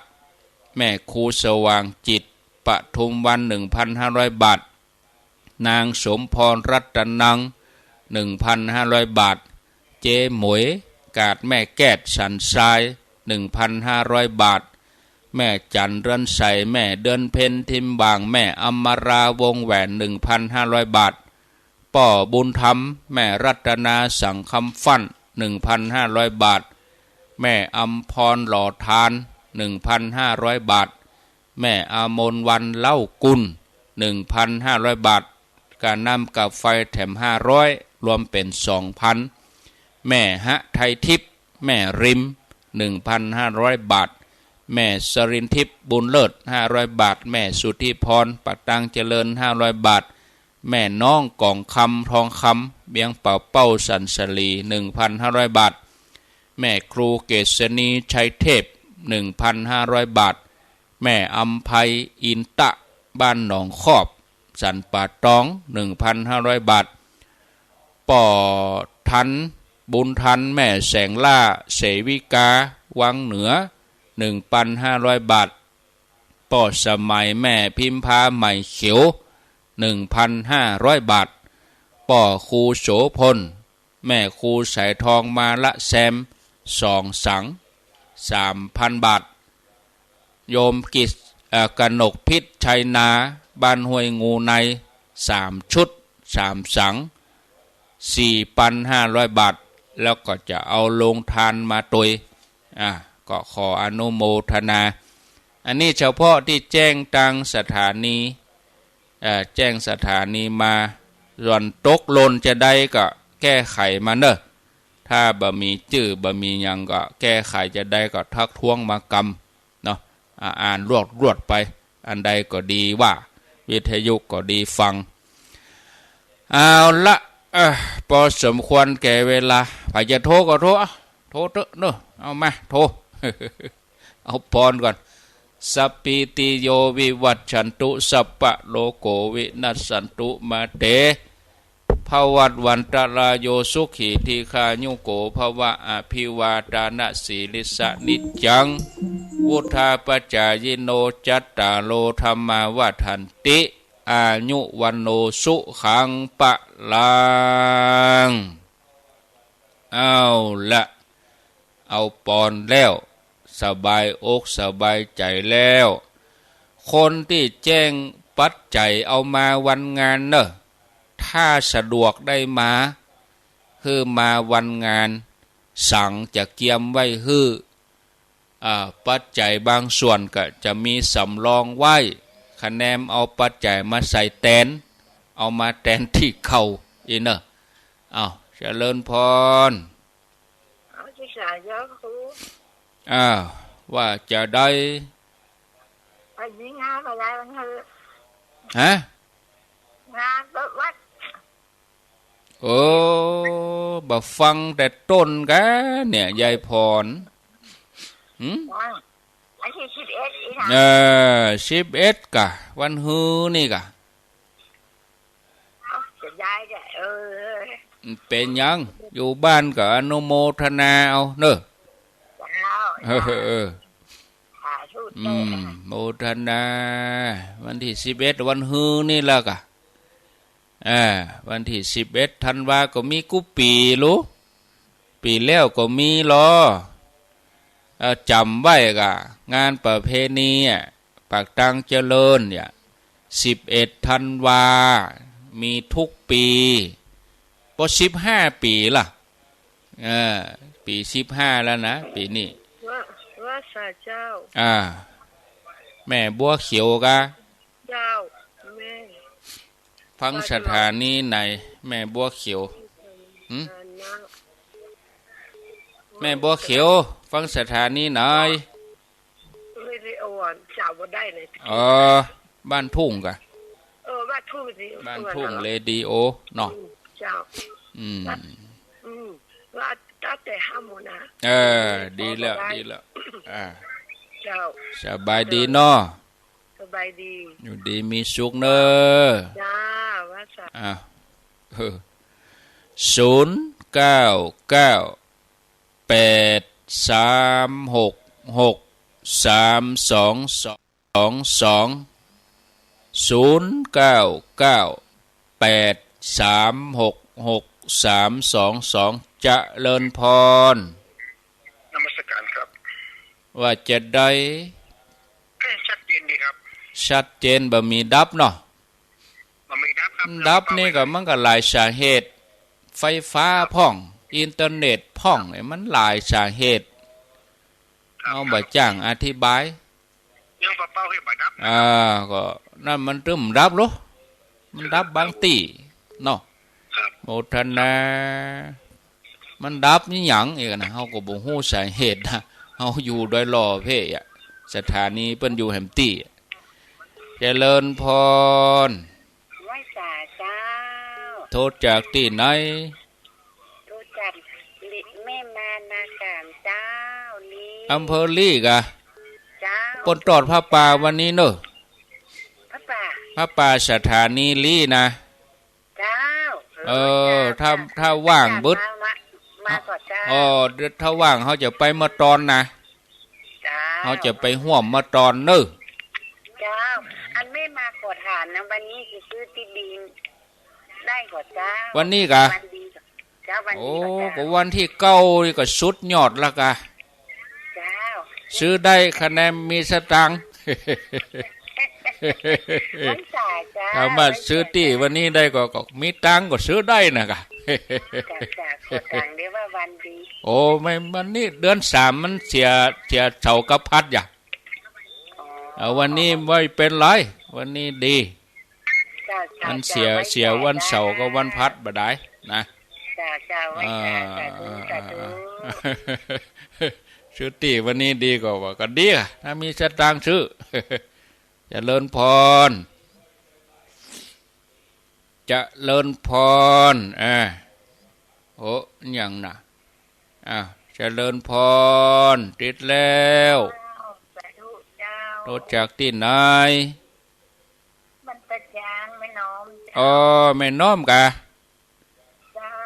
แม่ครูสว่างจิตปทุมวัน 1,500 บาทนางสมพรรัตนัง 1,500 บาทเจหมวยกาดแม่แก้ดสันทราย 1,500 บาทแม่จันรันใสแม่เดือนเพ็ญทิมบางแม่อมราวงแหวน 1,500 บาทป่อบุญธรรมแม่รัตนาสังคำฟั่น 1,500 บาทแม่อมพรหล่อทาน 1,500 บาทแม่อามนวันเล่ากุล 1,500 บาทการนำกับไฟแถม500รวมเป็น 2,000 แม่หะไทยทิพย์แม่ริม 1,500 บาทแม่สรินทิพย์บุญเลิศ500 บาทแม่สุธิพรปัตตังเจริญ500 บาทแม่น้องกองคำทองคำเบียงเป่าเป้าสันสลี 1,500 บาทแม่ครูเกษณีชัยเทพ 1,500 บาทแม่อัมภัยอินตะบ้านหนองคอบสันป่าตอง 1,500 บาทป่อทันบุญทันแม่แสงล่าเสวิกาวังเหนือ 1,500 บาทป่อสมัยแม่พิมพาใหม่เขียว 1,500 บาทป่อครูโสพลแม่ครูสายทองมาละแซม2 สัง 3,000 บาทโยมกิจกนกพิษชัยนาบ้านห้วยงูใน3 ชุด 3 สัง 4,500 บาทแล้วก็จะเอาลงทานมาตุยก็ขออนุโมทนาอันนี้เฉพาะที่แจ้งตังสถานีแจ้งสถานีมาส่วนตกหล่นจะได้ก็แก้ไขมาเนอะถ้าบะมีจื้อบะมียังก็แก้ไขจะได้ก็ทักท้วงมากรรมเนาะอ่านรวดไปอันใดก็ดีว่าวิทยุก็ดีฟังเอาละพอสมควรแก่เวลาใครจะโทรก็โทรเถอะเนอะเอามาโทร เอาพรก่อนสัพพิติโยวิวัชชันตุสัพพะโลโกวินัสสันตุมาเตภวัตวันตรายโยสุขีทีคายุโกภวะอภิวาทานะสีลิสะนิจังวุธาปจายโนจัตตาโลธรรมาวัฏันติอายุวันโนสุขังปะลังเอาละเอาปอนแล้วสบายอกสบายใจแล้วคนที่แจ้งปัจจัยเอามาวันงานเนอะถ้าสะดวกได้มาคือมาวันงานสั่งจะเกียมไว้คือปัจจัยบางส่วนก็จะมีสำรองไว้คะแนนเอาปัจจัยมาใส่แตน เอามาแทนที่เขาอีเนอะเอาเจริญพร
เอาศึกษาเยอะครู
ว่าจะได้
ไปมีงานอะไรบ้างเถอะ
ฮะ
งานรถวัด
โอ้บ่ฟังแต่ต้นกะเนี่ยยายพร
อันที่11อีกนะ
11กะวันฮือนี่กะ
จะย้ายแก
เป็นยังอยู่บ้านก็อนุโมทนาเอาเนอะโมทนาวันที่11วันฮือนี่ล่ะกะวันที่11ธันวาก็มีกุปีรู้ปีแล้วก็มีรอจำไว้กะงานประเพณีปากตังเจริญเนี่ย11ธันวามีทุกปีพอ15ปีล่ะปี15แล้วนะปีนี้
ว่าสาเจ้า
แม่บัวเขียวกะ
เจ้าแม่
ฟังสถานีไหนแม่บัวเขียวแม่บัวเขียวฟังสถานีไหน
ไม่ได้เอาวันจับมาได้เลย
บ้านทุ่งกะ
บ้านทุ่งสิ
บ้านทุ่งเรดิโอเนาะ
เจ้าว่าตั้งแต่5 โมงนะ
ดีแล้วดีแล้ว
เจ้า
สบายดีเนาะ
สบายดี
อยู่ดีมีสุขเนอะ
จ้าว่าสา
099836632จะเลินพร
นมัสการครับ
ว่าจะได้
ชัดเจนดีครับ
ชัดเจนบ่มีดับเนาะ
บ่มีดับครับ
ดับนี่ก็มันก็หลายสาเหตุไฟฟ้าพ่องอินเทอร์เน็ตพ่องมันหลายสาเหตุเอาบ่จ้างอธิบาย
ยังเป้าให้บ่ดับ
ก็นั่นมันตึมดับรู้มันดับบางตีเนาะโมทนามันดับนี่หยังอีกนะเฮาก็บ่ฮู้สาเหตุนะเฮาอยู่โดยรอเพ่สถานีเปิ้นอยู่แหมตี้เจริญพร
ไหว้สาเจ้า
โทษจากที่ไหน
โทษจากแม่มานาการเจ้าลี
อำเภอลี่กะ
เจ้า
ปนตอดพระป่าวันนี้เนอะพระป่าสถานีลี่นะ
เจ้า
ถ้าว่างบึด
มาก่อนเจ้า
ถ้าว่างเขาจะไปเมื่อตอนนะเขาจะไปห่วมเมื่อตอนเนอะ
เจ้าอันไม่มากดฐานนะวันนี้คือซื้อที่ดินได้ก่อนเจ้า
วันนี้กะโอ้ก็วันที่9นี่ก็สุดยอดละกะ
เจ้า
ซื้อได้คะแนนมีสตังค์ถ้ามาซื้อที่วันนี้ได้ก็มีตังก็ซื้อได้นะกะโอ้ไม่วันนี้เดือน3มันเสียเสากับพัดอย่าวันนี้ไม่เป็นไรวันนี้ดีมันเสียวันเสาร์กับวันพัดบ่ได้นะซื้อที่วันนี้ดีกว่าก็ดีอ่ะถ้ามีสตางค์ซื้อจะเลินพรจะเลินพรโอ้ยังน่ะจะเลินพรติดแล้วรถจากที่ไหน
มันเป็นยางไม่น้อม
ไม่น้อมกะ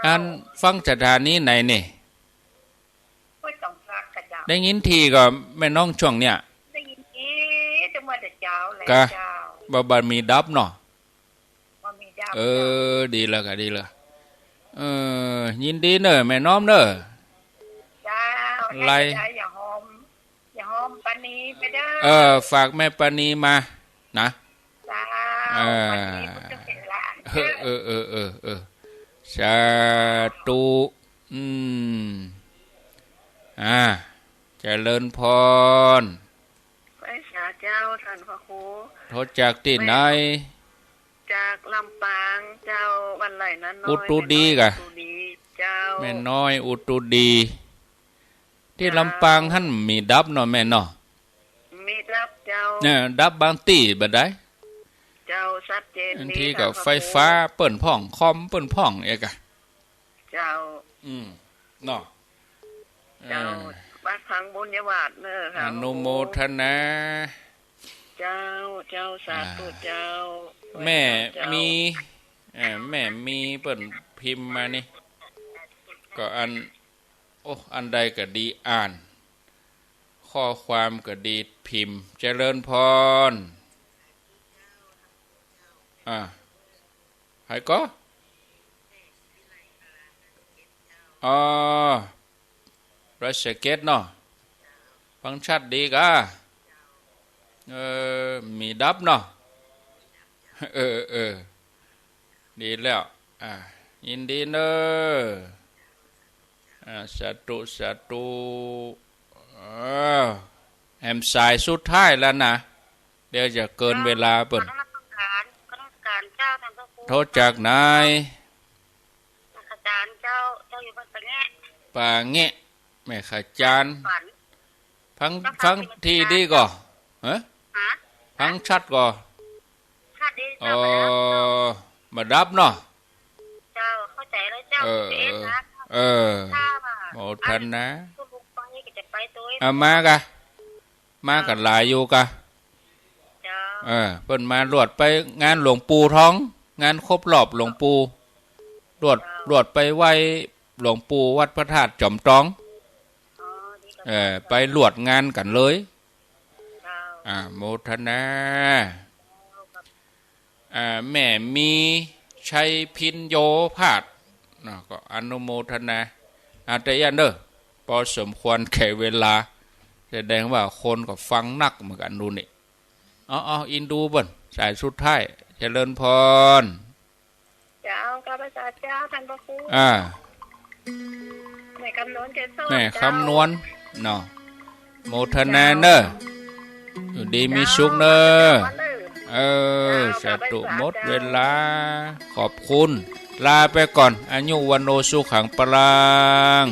อันฟังสถานีไหนนี่ได้ยินทีก็แม่น้องช่วงเนี้ย
ได้ยินจังหวัดเจ้าเลย
เจ้าบ่มีดับเนาะดีแล้วก็ดีแล้วยินดีเนอะแม่น้อมเนอะ
ไรอย่าหอมปานีไปได้
ฝากแม่ปานีมานะสาธุเจริญพร
พระเจ้าท่านพระครู
โทษจากที่ไหน
จากล ลำปางเจ้าวันไหลนั้นน้อย
อุตุดีกะ
อุตุดีเจ้า
แม่น้อยอุตุดี ที่ลำปางท่านมีดับเนาะแม่เนาะ
มีรับเจ้า
เนี่ยดับบางตีบัดได้
เจ้าชัดเจน
อัน
ดี
ที่ก็
ค่ะ
ไฟฟ้าเปิ้นพ่องคอมเปิ้นพ่องเอกะ
เจ้า
เนาะ
เจ้าบ้านพังบุญยวาดเนอะ
อ
ค่ะ
นุโมทนา
เจ้าเจ้าสาธุเจ้า
แม่
เจ้า
มีแม่มีเปิ้นพิมพ์มานี่ก็อันใดก็ดีอ่าน ข้อความก็ดีพิมพ์เจริญพรใครก็รัชเกตเนาะฟังชัดดีกะมีดับเนาะดีแล้วยินดีเนอะสาธุแอมสายสุดท้ายแล้วนะเดี๋ยวจะเกินเวลาเปิ่น
ก็ต้องการเจ้าท่านพระครู
โทษจากนาย
อาจารย์เจ้าอยู่บ้านปะแงะ
ป่าเงะแม่ขจาน
ฝัน
ฟังทีดีก่อฮะ
ฮะ
ฟังชัดก่อ
ชาติดีเจ้าไปแล้ว
มาดับเนาะ
เจ้าเข้าใจแล้วเจ้านะ ถ้าว่า
โมทันนะ
ผู้บุกไปก็จะไปตัว
มากะหลายอยู่กะ
เจ้า
เปิ้นมาลวดไปงานหลวงปู่ท้อง งานครบรอบหลวงปู่ลวดไปไหว้หลวงปู่วัดพระธาตุจอมตอง
ดีกับ
ไปลวดงานกันเลย
เจ้า
โมทนาแม่มีชัยพินโยภาสก็อนุโมทนาแต่ยันเด้อพอสมควรแก่เวลาแสดงว่าคนก็ฟังนักเหมือนกันดูนี่อินดูบ่นสายสุดท้ายเจริญพร
เจ้าข้าพเจ้าเจ้าท่านพระครู แม่คำนวณเจโซ
แม่คำนวณเนาะโมทนาเนอะอยู่ดีมีสุขเนอะสาธุหมดเวลาขอบคุณลาไปก่อนอายุวันโนสุขังปรัง